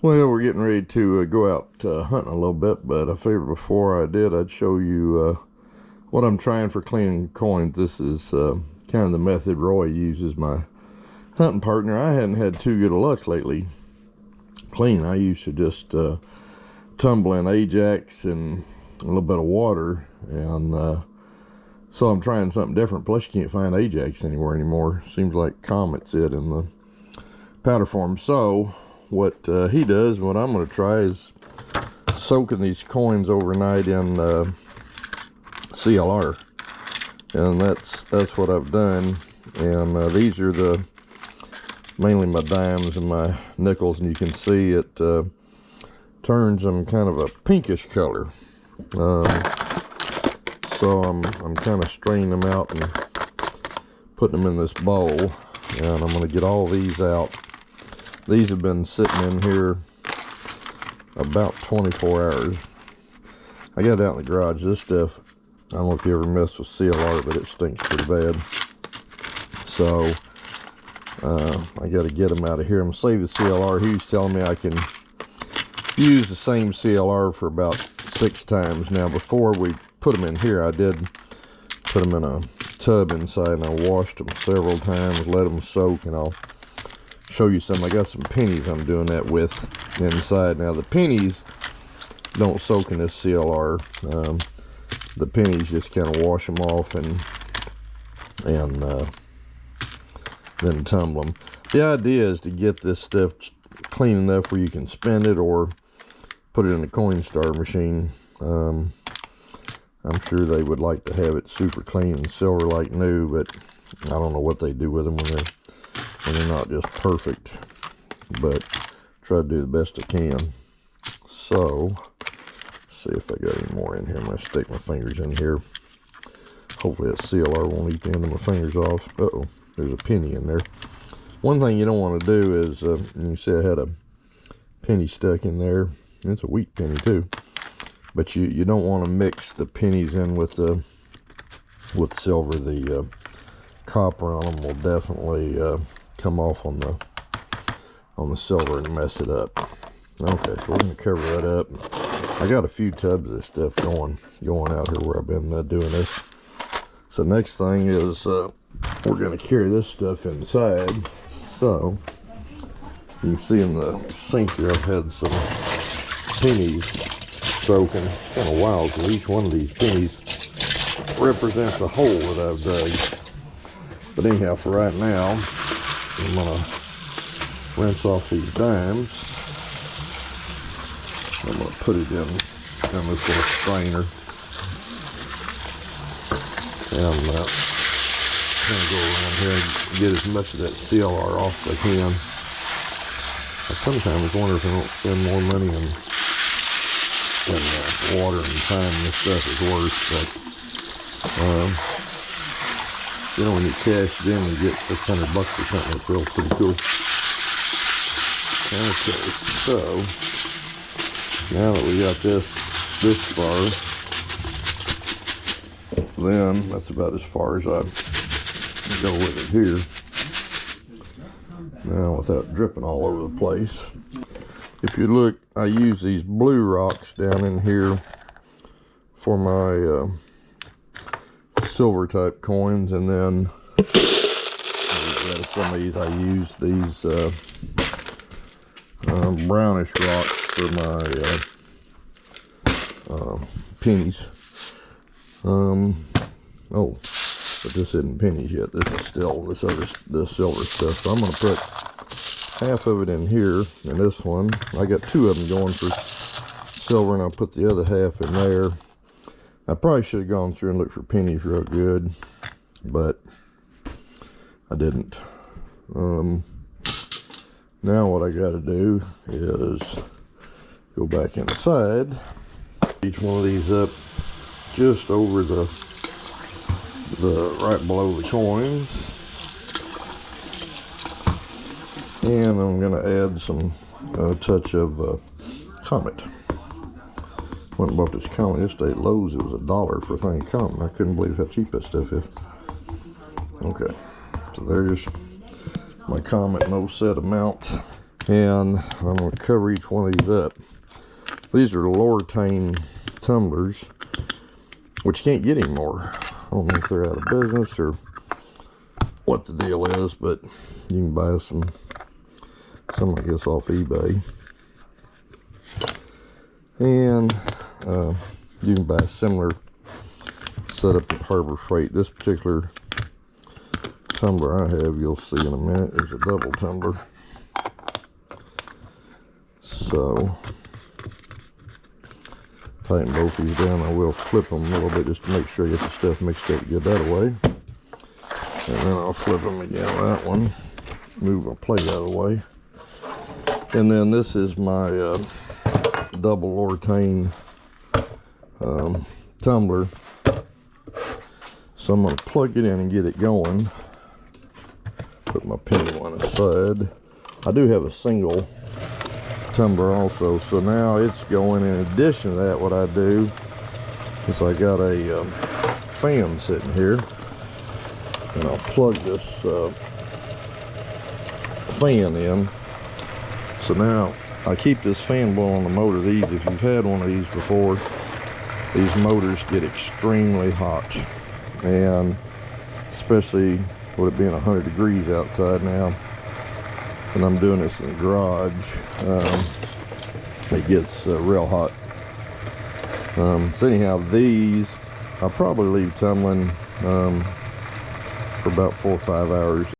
Well, we're getting ready to go out hunting a little bit, but I figured before I did, I'd show you what I'm trying for cleaning coins. This is kind of the method Roy uses, my hunting partner. I hadn't had too good of luck lately cleaning. I used to just tumble in Ajax and a little bit of water, and so I'm trying something different. Plus, you can't find Ajax anywhere anymore. Seems like Comet's it in the powder form. So what he does, what I'm going to try is soaking these coins overnight in CLR, and that's what I've done. And these are mainly my dimes and my nickels, and you can see it turns them kind of a pinkish color. So I'm kind of straining them out and putting them in this bowl, and I'm going to get all these out. These have been sitting in here about 24 hours. I got it out in the garage. This stuff, I don't know if you ever mess with CLR, but it stinks pretty bad. So I got to get them out of here. I'm going to save the CLR. He was telling me I can use the same CLR for about 6 times. Now, before we put them in here, I did put them in a tub inside, and I washed them several times, let them soak, and I'll show you some. I got some pennies I'm doing that with inside. Now, the pennies don't soak in this CLR. The pennies just kind of wash them off and then tumble them. The idea is to get this stuff clean enough where you can spend it or put it in a coin star machine. I'm sure they would like to have it super clean and silver like new, but I don't know what they do with them when they're not just perfect. But try to do the best I can. So, see if I got any more in here. I'm going to stick my fingers in here. Hopefully that CLR won't eat the end of my fingers off. Uh-oh, there's a penny in there. One thing you don't want to do is, you see I had a penny stuck in there. It's a wheat penny too. But you don't want to mix the pennies in with silver. The copper on them will definitely come off on the silver and mess it up. Okay, so we're going to cover that up. I got a few tubs of this stuff going out here where I've been doing this. So next thing is we're going to carry this stuff inside. So you can see in the sink here I've had some pennies soaking. It's kind of wild because each one of these pennies represents a hole that I've dug. But anyhow, for right now, I'm going to rinse off these dimes. I'm going to put it in this little strainer. And kind of go around here and get as much of that CLR off as I can. I sometimes wonder if I don't spend more money on water and time. This stuff is worse, but you know, when you cash it in and get $600 or something, it feels pretty cool. Okay, so now that we got this far, then that's about as far as I go with it here. Now, without dripping all over the place. If you look, I use these blue rocks down in here for my silver type coins, and then some of these I use these brownish rocks for my pennies. Oh, but this isn't pennies yet. This is still the silver stuff. So I'm going to put half of it in here, and this one, I got 2 of them going for silver, and I'll put the other half in there. I probably should have gone through and looked for pennies real good, but I didn't. Now what I got to do is go back inside, each one of these up just over the right below the coins, and I'm going to add some touch of Comet. Went and bought this Comet yesterday at Lowe's. It was $1 for a thing of Comet. I couldn't believe how cheap that stuff is. Okay, so there's my Comet no set amount. And I'm going to cover each one of these up. These are Lortain tumblers, which you can't get anymore. I don't know if they're out of business or what the deal is, but you can buy some I guess off eBay. And you can buy a similar setup at Harbor Freight. This particular tumbler I have, you'll see in a minute, is a double tumbler. So tighten both these down. I will flip them a little bit just to make sure I get the stuff mixed up, get that away. And then I'll flip them again, that one. Move my plate out of the way. And then this is my double Lortain tumbler. So I'm going to plug it in and get it going. Put my penny one aside. I do have a single tumbler also, so now it's going. In addition to that, what I do is I got a fan sitting here, and I'll plug this fan in. So now I keep this fan blowing on the motor. These, if you've had one of these before, these motors get extremely hot, and especially with it being 100 degrees outside now, and I'm doing this in the garage, it gets real hot. So anyhow, these I'll probably leave tumbling for about 4 or 5 hours